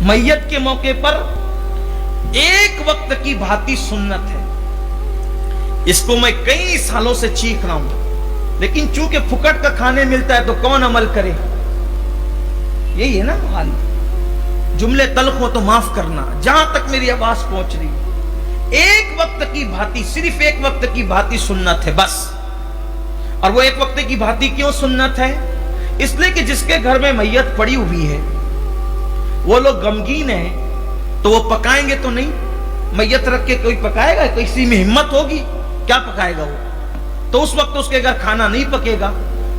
मैयत के मौके पर एक वक्त की भांति सुन्नत है। इसको मैं कई सालों से चीख रहा हूं, लेकिन चूंकि फुकट का खाने मिलता है तो कौन अमल करे। यही है ना हाल। जुमले तल्ख हो तो माफ करना, जहां तक मेरी आवाज पहुंच रही है। एक वक्त की भांति, सिर्फ एक वक्त की भांति सुन्नत है बस। और वो एक वक्त की भांति क्यों सुन्नत है? इसलिए कि जिसके घर में मैयत पड़ी हुई है वो लोग गमगीन है, तो वो पकाएंगे तो नहीं। मैयत रख के कोई पकाएगा? किसी में हिम्मत होगी? क्या पकाएगा वो? तो उस वक्त उसके घर खाना नहीं पकेगा।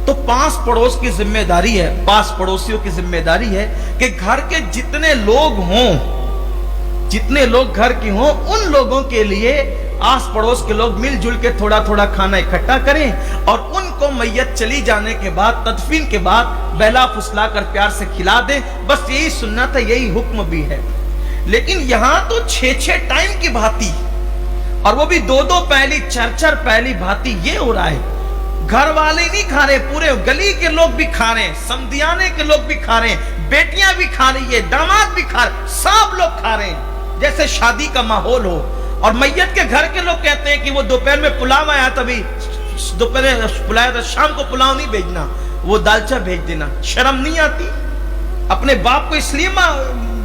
तो पास पड़ोस की जिम्मेदारी है, पास पड़ोसियों की जिम्मेदारी है कि घर के जितने लोग हों, जितने लोग घर के हों, उन लोगों के लिए आस पड़ोस के लोग मिलजुल के थोड़ा थोड़ा खाना इकट्ठा करें और उनको मैयत चली जाने के बाद, तदफीन के बाद बहला फुसला कर प्यार से खिला दें। बस यही सुन्नत है, यही हुक्म भी है। लेकिन यहां तो 6-6 टाइम की भांति, और वो भी 2-2 पहली, 4-4 पहली भांति ये हो रहा है। घर वाले नहीं खा रहे, पूरे गली के लोग भी खा रहे हैं, समधियाने के लोग भी खा रहे हैं, बेटियां भी खा रही है, दामाद भी खा रहे, सब लोग खा रहे हैं जैसे शादी का माहौल हो। और मैयत के घर के लोग कहते हैं कि वो दोपहर में पुलाव आया, तभी दोपहर पुलाया था, शाम को पुलाव नहीं भेजना, वो दालचा भेज देना। शर्म नहीं आती? अपने बाप को इसलिए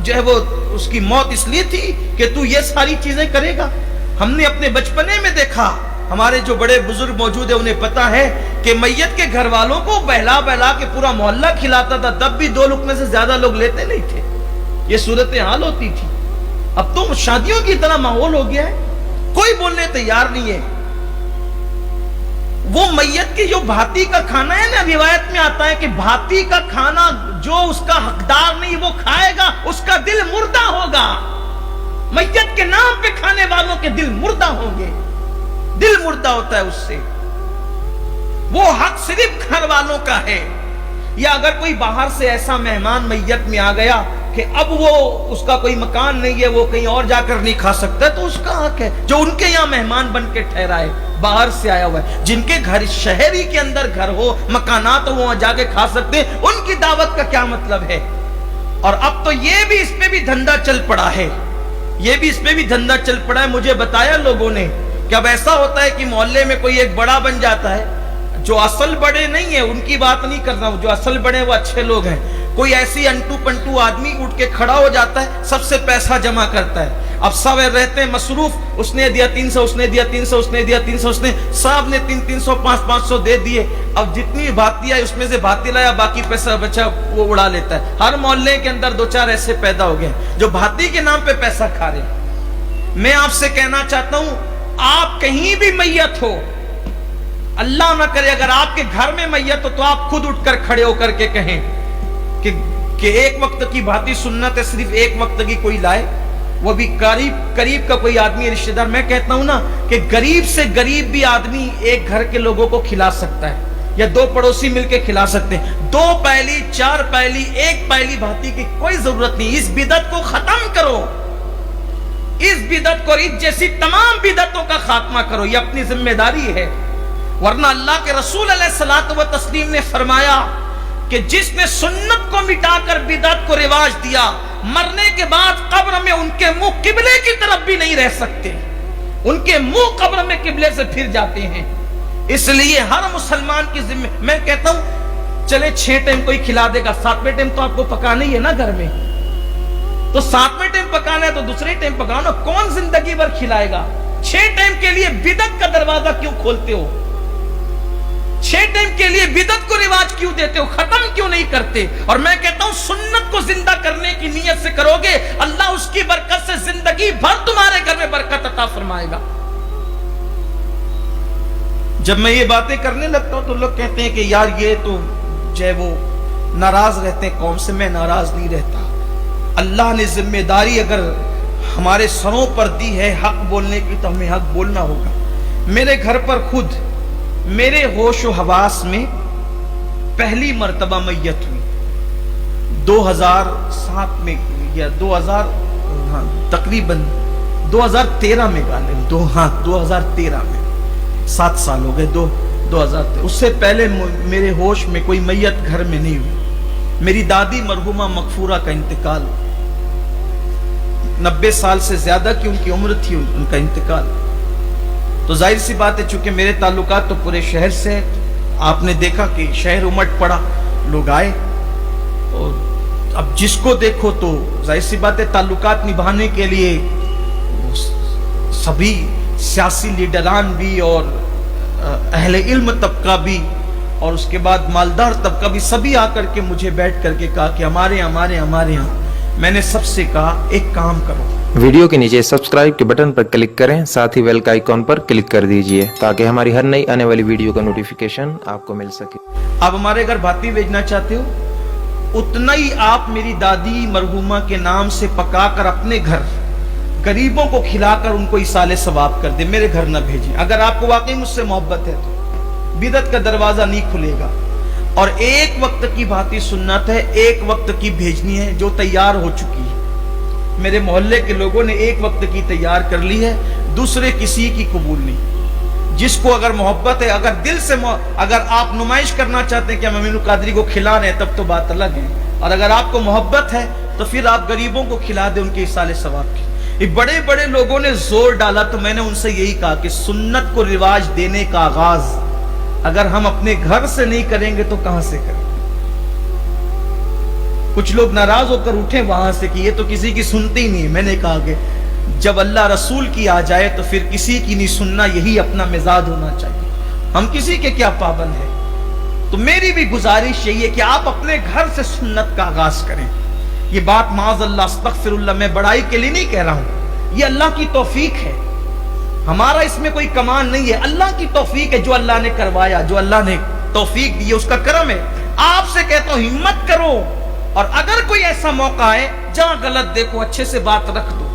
जो है वो उसकी मौत इसलिए थी कि तू ये सारी चीजें करेगा। हमने अपने बचपने में देखा, हमारे जो बड़े बुजुर्ग मौजूद है उन्हें पता है कि मैयत के घर वालों को बहला बहला के पूरा मोहल्ला खिलाता था, तब भी 2 लुकमे से ज्यादा लोग लेते नहीं थे। ये सूरत हाल होती थी। अब तो शादियों की तरह माहौल हो गया है, कोई बोलने तैयार नहीं है। वो मैयत की जो भांति का खाना है ना, रिवायत में आता है कि भांति का खाना जो उसका हकदार नहीं वो खाएगा, उसका दिल मुर्दा होगा। मैयत के नाम पे खाने वालों के दिल मुर्दा होंगे, दिल मुर्दा होता है उससे। वो हक सिर्फ घर वालों का है। या अगर कोई बाहर से ऐसा मेहमान मैयत में आ गया कि अब वो उसका कोई मकान नहीं है, वो कहीं और जाकर नहीं खा सकता, तो उसका हक है। जो उनके यहाँ मेहमान बन के ठहरा है, बाहर से आया हुआ है, जिनके घर शहर ही के अंदर घर हो, मकानात हो, वहां जाके खा सकते हैं, उनकी दावत का क्या मतलब है। और अब तो ये भी, इसमें भी धंधा चल पड़ा है, ये भी इसमें भी धंधा चल पड़ा है। मुझे बताया लोगों ने कि अब ऐसा होता है कि मोहल्ले में कोई एक बड़ा बन जाता है, जो असल बड़े नहीं है, उनकी बात नहीं कर रहा हूं, जो असल बड़े वो अच्छे लोग हैं। कोई ऐसी अंटू पंटू आदमी उठ के खड़ा हो जाता है, सबसे पैसा जमा करता है। अब सब रहते हैं मसरूफ, उसने दिया 300, उसने दिया 300, उसने दिया 300, उसने सब ने 300, 500 दे दिए। अब जितनी भाती आई उसमें से भाती लाया, बाकी पैसा बचा वो उड़ा लेता है। हर मोहल्ले के अंदर 2-4 ऐसे पैदा हो गए जो भाती के नाम पे पैसा खा रहे हैं। मैं आपसे कहना चाहता हूं, आप कहीं भी मैयत हो, अल्लाह ना करे अगर आपके घर में मैयत हो, तो आप खुद उठकर खड़े होकर के कहें कि एक वक्त की भांति सुन्नत है, सिर्फ एक वक्त की कोई लाए, वो भी करीब का कोई आदमी रिश्तेदार। मैं कहता हूं ना कि गरीब से गरीब भी आदमी एक घर के लोगों को खिला सकता है, या 2 पड़ोसी मिलकर खिला सकते हैं। 2 पहली, 4 पहली, 1 पहली भांति की कोई जरूरत नहीं। इस बिदत को खत्म करो, इस बिदत को, इस जैसी तमाम बिदतों का खात्मा करो, ये अपनी जिम्मेदारी है। वरना अल्लाह के रसूल अलैहिस्सलातु व तस्लीम ने फरमाया कि जिसने सुन्नत को मिटाकर बिदअत को रिवाज दिया, मरने के बाद कब्र में उनके मुंह किबले की तरफ भी नहीं रह सकते, उनके मुंह कब्र में किबले से फिर जाते हैं। इसलिए हर मुसलमान की जिम्मे, मैं कहता हूं चले 6 टाइम कोई खिला देगा, 7वें टाइम तो आपको पकाना ही है ना घर में, तो 7वें टाइम पकाना है तो दूसरे टाइम पकाओ ना। कौन जिंदगी भर खिलाएगा? 6 टाइम के लिए बिदअत का दरवाजा क्यों खोलते हो? 6 टाइम के लिए बिदअत को रिवाज क्यों देते हो? खत्म क्यों नहीं करते? और मैं कहता हूं सुन्नत को जिंदा करने की नीयत से करोगे, अल्लाह उसकी बरकत से जिंदगी भर तुम्हारे घर में बरकत अता फरमाएगा। जब मैं ये बातें करने लगता हूं तो लोग कहते हैं कि यार ये तो जो है वो नाराज रहते हैं कौम से। मैं नाराज नहीं रहता। अल्लाह ने जिम्मेदारी अगर हमारे सरों पर दी है हक बोलने की, तो हमें हक बोलना होगा। मेरे घर पर खुद मेरे होश व हवास में पहली मर्तबा मैयत हुई 2007 में, या 2000, तकरीबन 2013 में गालिब 2013 में, 7 साल हो गए। 2013, उससे पहले मेरे होश में कोई मैयत घर में नहीं हुई। मेरी दादी मरहुमा मगफूरा का इंतकाल 90 साल से ज्यादा की उनकी उम्र थी उनका इंतकाल। तो जाहिर सी बात है, चूंकि मेरे ताल्लुकात तो पूरे शहर से है, आपने देखा कि शहर उमड़ पड़ा, लोग आए, और अब जिसको देखो तो जाहिर सी बात है ताल्लुकात निभाने के लिए सभी सियासी लीडरान भी और अहले इल्म तबका भी और उसके बाद मालदार तबका भी, सभी आकर के मुझे बैठ करके कहा कि हमारे यहाँ। मैंने सबसे कहा एक काम करो, वीडियो के नीचे सब्सक्राइब के बटन पर क्लिक करें, साथ ही बेल का आइकॉन पर क्लिक कर दीजिए ताकि हमारी हर नई आने वाली वीडियो का नोटिफिकेशन आपको मिल सके। आप हमारे घर भाती भेजना चाहते हो, उतना ही आप मेरी दादी मरहूमा के नाम से पकाकर अपने घर गरीबों को खिलाकर उनको इसाले सवाब कर दे, मेरे घर न भेजें। अगर आपको वाकई मुझसे मोहब्बत है तो बिदअत का दरवाजा नहीं खुलेगा। और एक वक्त की भांति सुन्नत है, एक वक्त की भेजनी है जो तैयार हो चुकी है। मेरे मोहल्ले के लोगों ने एक वक्त की तैयार कर ली है, दूसरे किसी की कबूल नहीं। जिसको अगर मोहब्बत है, अगर दिल से अगर आप नुमाइश करना चाहते हैं कि हम अमीनुल कादरी को खिला रहे हैं, तब तो बात अलग है। और अगर आपको मोहब्बत है तो फिर आप गरीबों को खिला दे उनके इसाले सवाब की। ये बड़े बड़े लोगों ने जोर डाला, तो मैंने उनसे यही कहा कि सुन्नत को रिवाज देने का आगाज अगर हम अपने घर से नहीं करेंगे तो कहां से करेंगे। कुछ लोग नाराज होकर उठे वहां से कि ये तो किसी की सुनते ही नहीं। मैंने कहा कि जब अल्लाह रसूल की आ जाए तो फिर किसी की नहीं सुनना, यही अपना मिजाज होना चाहिए। हम किसी के क्या पाबंद है। तो मेरी भी गुजारिश यही है कि आप अपने घर से सुन्नत का आगाज करें। ये बात माज़अल्लाह अस्तग़फिरुल्लाह मैं बड़ाई के लिए नहीं कह रहा हूं, ये अल्लाह की तौफीक है, हमारा इसमें कोई कमान नहीं है। अल्लाह की तौफीक है, जो अल्लाह ने करवाया, जो अल्लाह ने तौफीक दी है, उसका करम है। आपसे कहता हूं हिम्मत करो, और अगर कोई ऐसा मौका है जहां गलत देखो अच्छे से बात रख दो,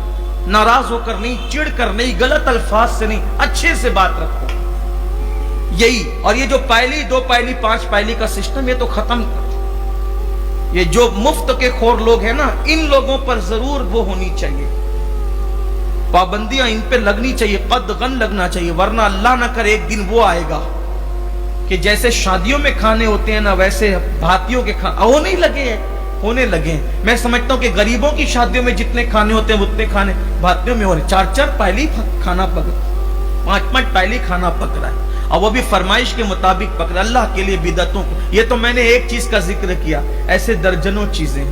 नाराज होकर नहीं, चिढ़ कर नहीं, गलत अल्फाज से नहीं, अच्छे से बात रखो। यही, और ये जो पहली 2 पहली 5 पहली का सिस्टम, ये तो खत्म कर। ये जो मुफ्त के खोर लोग हैं ना, इन लोगों पर जरूर वो होनी चाहिए, पाबंदियां इन पे लगनी चाहिए, कदगन लगना चाहिए। वरना अल्लाह ना करे एक दिन वो आएगा कि जैसे शादियों में खाने होते हैं ना, वैसे भातियों के होने लगे हैं। मैं समझता हूं कि गरीबों की शादियों में जितने खाने होते हैं उतने खाने भातियों में हो रहे। 4-4 पहली खाना पक रहा है, 5-5 पहली खाना पक रहा है, और वो भी फरमाइश के मुताबिक पक रहा है। अल्लाह के लिए बिदअतों को, ये तो मैंने एक चीज का जिक्र किया, ऐसे दर्जनों चीजें।